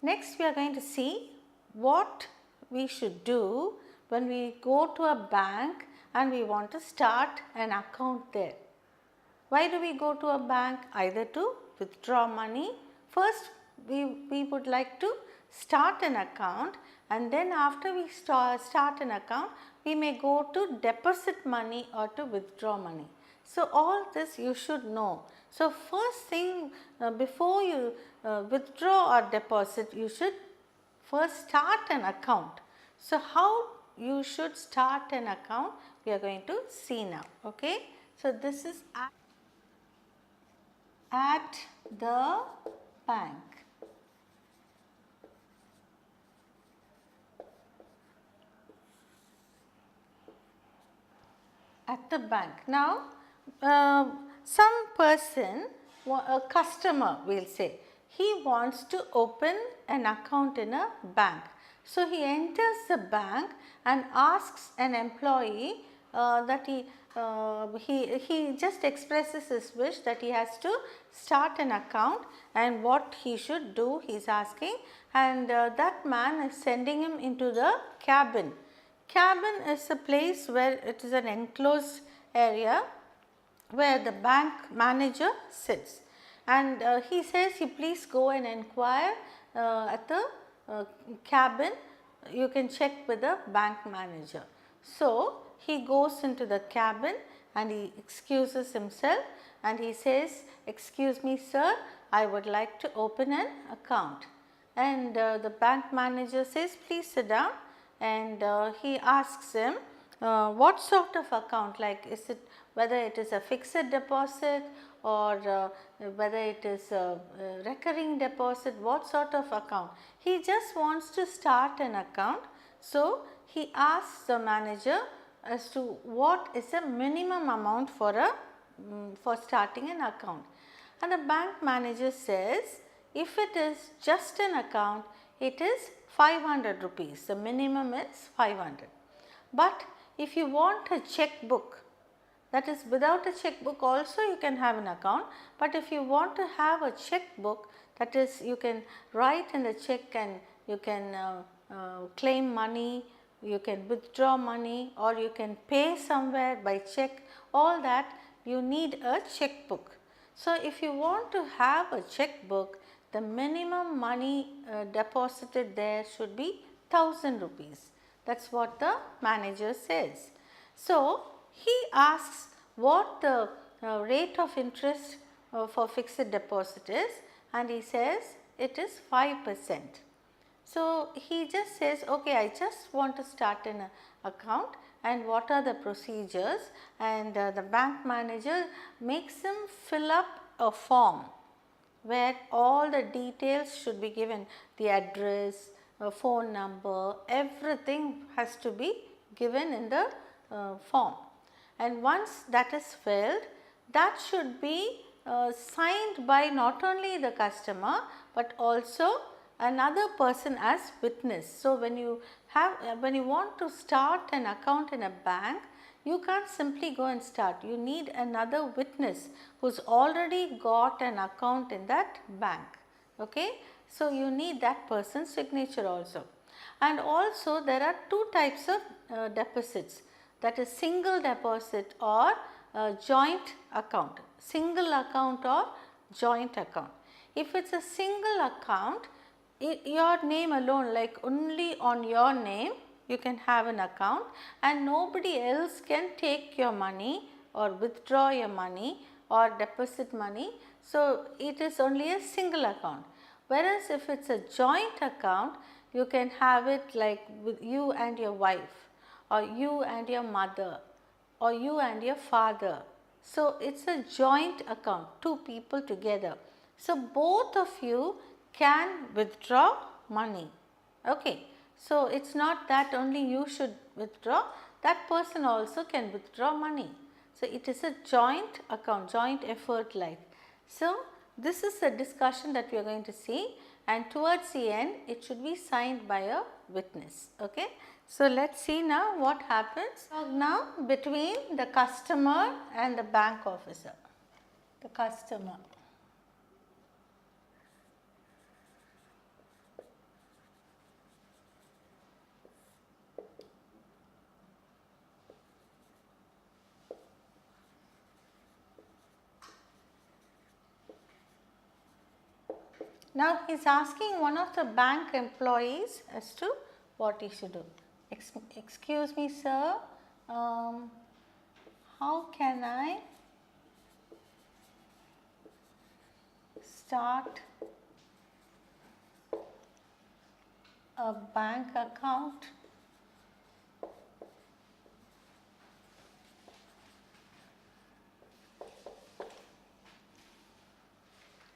Next we are going to see what we should do when we go to a bank and we want to start an account there. Why do we go to a bank? Either to withdraw money. First we would like to start an account, and then after we start an account we may go to deposit money or to withdraw money. So, all this you should know. So, first thing before you withdraw or deposit, you should first start an account. So, how you should start an account we are going to see now. Okay. So, this is at the bank. At the bank. Now, some person, a customer we will say, he wants to open an account in a bank. So, he enters the bank and asks an employee that he just expresses his wish that he has to start an account, and what he should do he is asking, and that man is sending him into the cabin. Cabin is a place where it is an enclosed area where the bank manager sits, and he says, you please go and inquire at the cabin, you can check with the bank manager. So, he goes into the cabin and he excuses himself and he says, excuse me sir, I would like to open an account, and the bank manager says, please sit down, and he asks him what sort of account, like is it, whether it is a fixed deposit or whether it is a recurring deposit, what sort of account. He just wants to start an account. So, he asks the manager as to what is the minimum amount for starting an account, and the bank manager says, if it is just an account, it is 500 rupees, the minimum is 500. But if you want a checkbook, that is without a checkbook also you can have an account, but if you want to have a checkbook, that is you can write in the check and you can claim money, you can withdraw money, or you can pay somewhere by check, all that you need a checkbook. So, if you want to have a checkbook, the minimum money deposited there should be 1000 rupees. That is what the manager says. So, he asks what the rate of interest for fixed deposit is, and he says it is 5%. So, he just says, okay, I just want to start an account, and what are the procedures, and the bank manager makes him fill up a form where all the details should be given, the address, phone number, everything has to be given in the form, and once that is filled, that should be signed by not only the customer but also another person as witness. So, when you want to start an account in a bank, you can't simply go and start, you need another witness who has already got an account in that bank. Okay? So, you need that person's signature also, and also there are two types of deposits, that is single deposit or joint account, single account or joint account. If it is a single account, your name alone, like only on your name you can have an account, and nobody else can take your money or withdraw your money or deposit money. So, it is only a single account, whereas if it is a joint account, you can have it like with you and your wife, or you and your mother, or you and your father. So, it is a joint account, two people together. So, both of you can withdraw money. Okay. So, it is not that only you should withdraw, that person also can withdraw money. So, it is a joint account, joint effort like. So, this is a discussion that we are going to see, and towards the end it should be signed by a witness. Okay. So, let us see now what happens now between the customer and the bank officer. The customer. Now he is asking one of the bank employees as to what he should do. Excuse me sir, how can I start a bank account?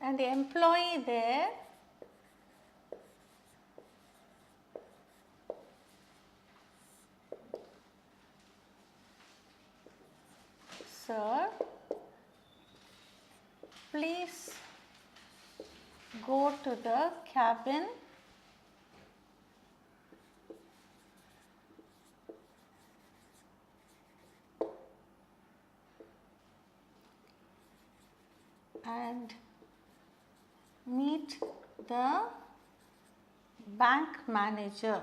And the employee there sir, please go to the cabin and meet the bank manager.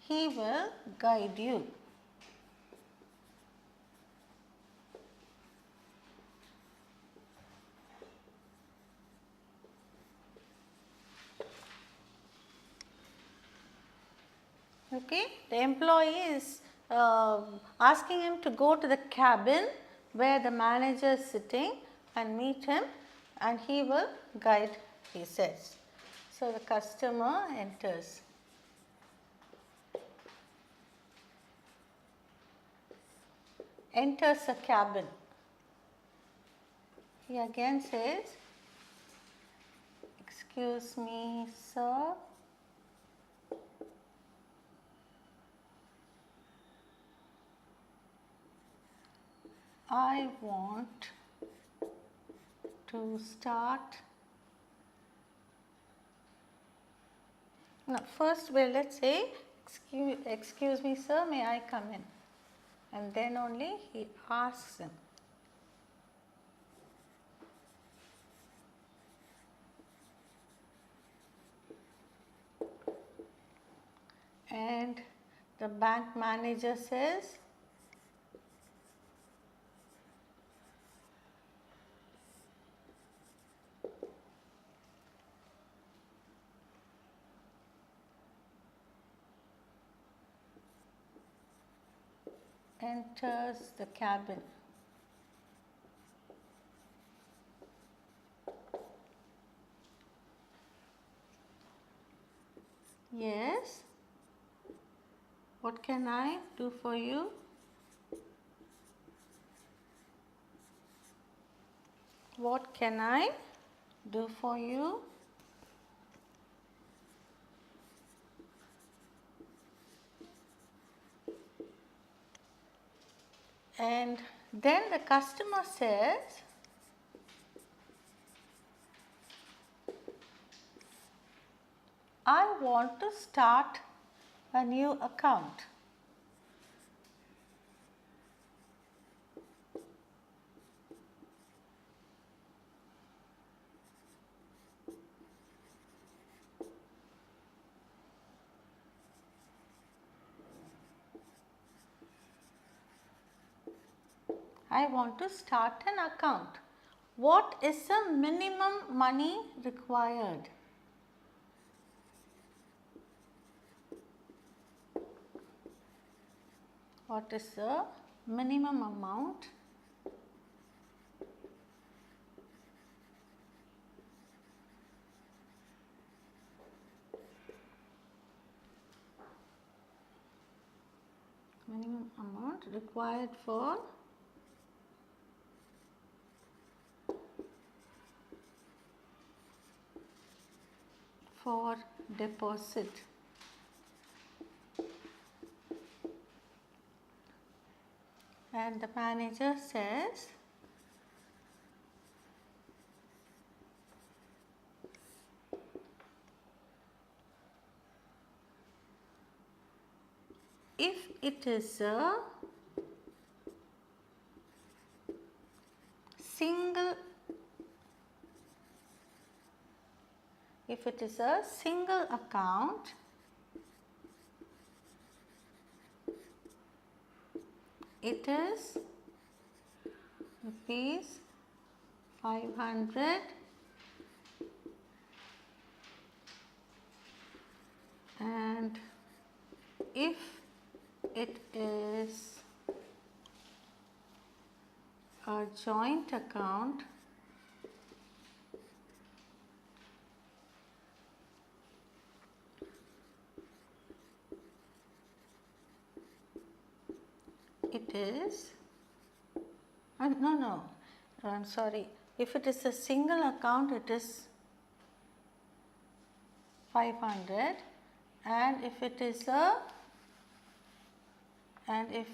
He will guide you. Okay, the employee is asking him to go to the cabin where the manager is sitting and meet him, and he will guide, he says. So the customer enters. Enters a cabin. He again says, excuse me sir, I want to start. Now first let's say, excuse me sir, may I come in? And then only he asks him. And the bank manager says, enters the cabin. Yes, what can I do for you? What can I do for you? And then the customer says, I want to start a new account. I want to start an account. What is the minimum money required? What is the minimum amount required for deposit? And the manager says, if it is a single account, it is rupees 500 and if it is a joint account, it is no, I'm sorry, if it is a single account it is 500 and if it is if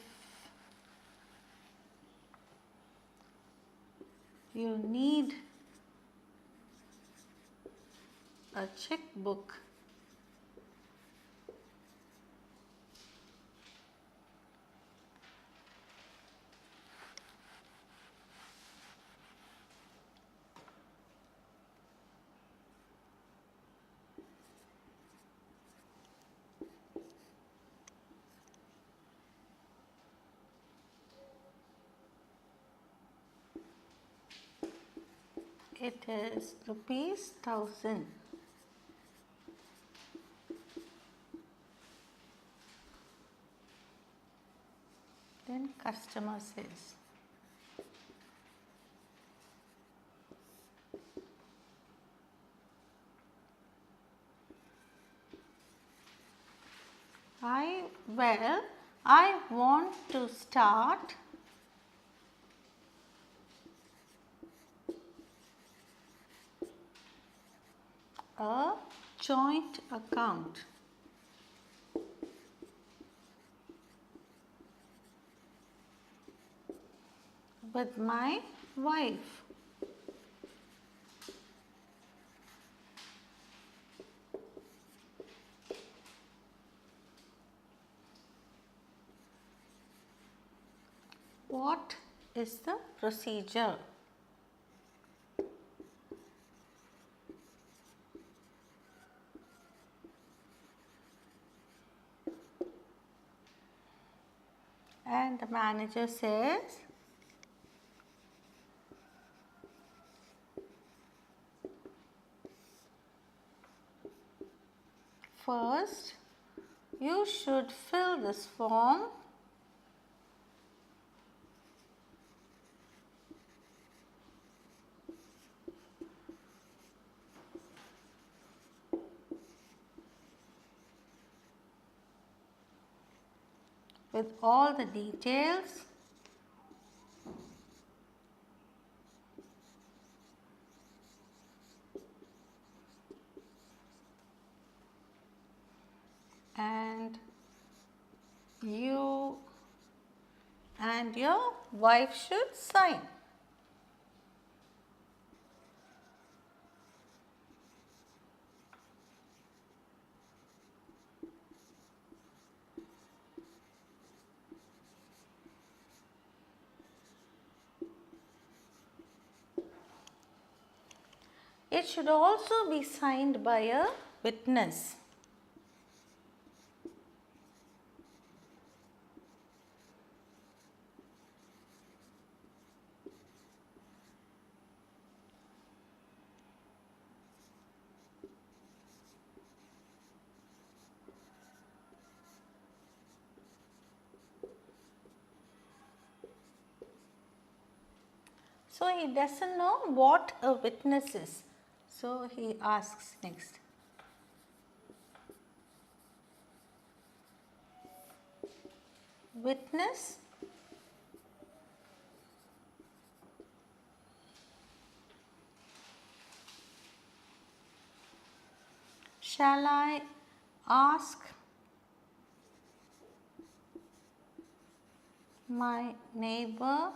you need a checkbook, it is rupees 1000. Then customer says, I want to start a joint account with my wife. What is the procedure? And the manager says, first, you should fill this form with all the details and you and your wife should sign. It should also be signed by a witness. So he doesn't know what a witness is. So he asks next. Witness shall I ask my neighbor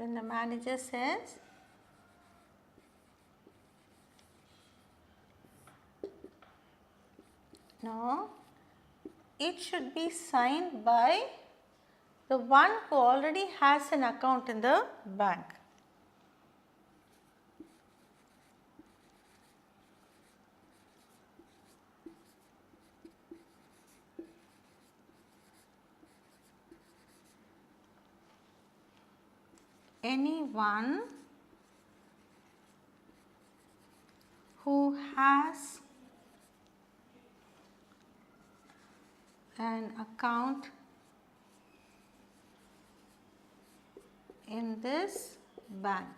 then the manager says, no, it should be signed by the one who already has an account in the bank. Anyone who has an account in this bank.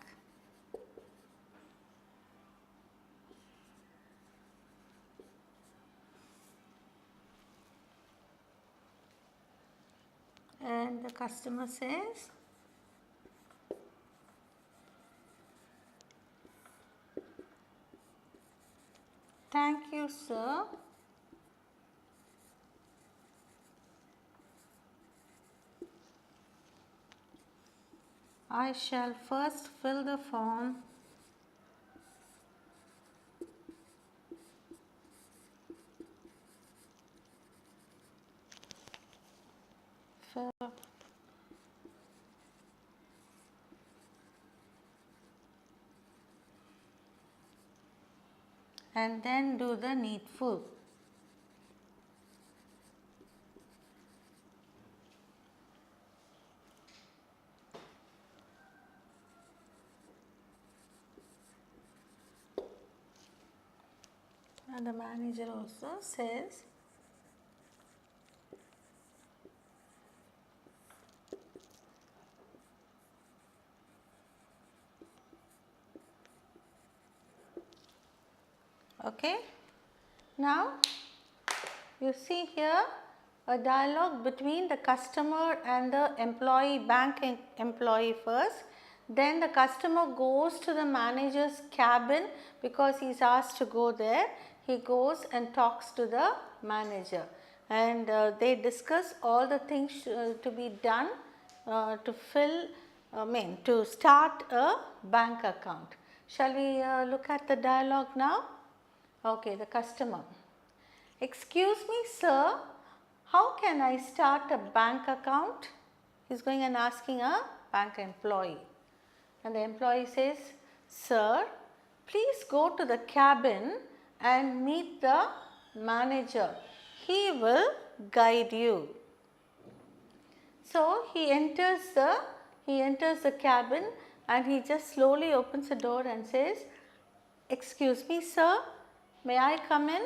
And the customer says, "Thank you, sir. I shall first fill the form and then do the needful." And the manager also says, okay. Now, you see here a dialogue between the customer and the employee, bank employee first. Then the customer goes to the manager's cabin because he is asked to go there. He goes and talks to the manager, and they discuss all the things to be done to start a bank account. Shall we look at the dialogue now? Okay, the customer. "Excuse me, sir, how can I start a bank account?" He is going and asking a bank employee. And the employee says, "Sir, please go to the cabin and meet the manager. He will guide you." So he enters the cabin, and he just slowly opens the door and says, "Excuse me, sir, may I come in?"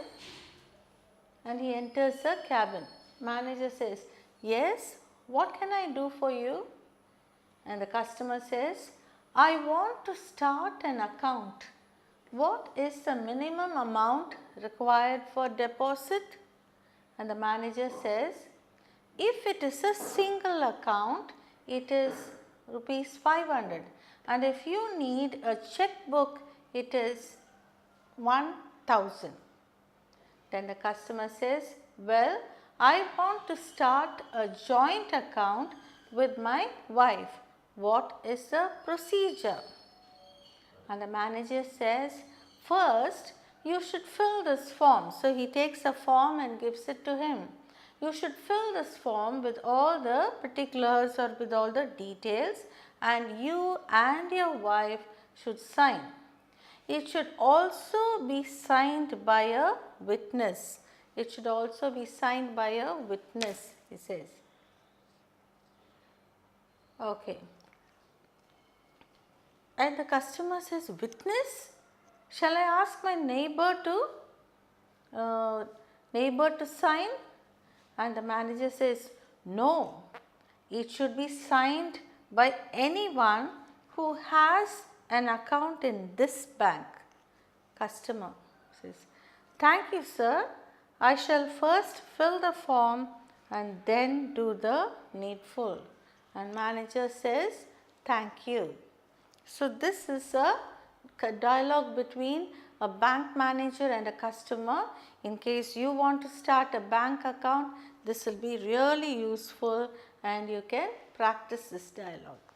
And he enters the cabin. Manager says, "Yes, what can I do for you?" And the customer says, "I want to start an account. What is the minimum amount required for deposit?" And the manager says, "If it is a single account, it is rupees 500, and if you need a checkbook, it is 1000. Then the customer says, "Well, I want to start a joint account with my wife. What is the procedure?" And the manager says, "First, you should fill this form." So he takes a form and gives it to him. "You should fill this form with all the particulars or with all the details, and you and your wife should sign. It should also be signed by a witness." It should also be signed by a witness, he says. Okay. And the customer says, "Witness? Shall I ask my neighbor to sign?" And the manager says, "No, it should be signed by anyone who has an account in this bank." Customer says, "Thank you, sir. I shall first fill the form and then do the needful." And manager says, "Thank you." So this is a dialogue between a bank manager and a customer. In case you want to start a bank account, this will be really useful, and you can practice this dialogue.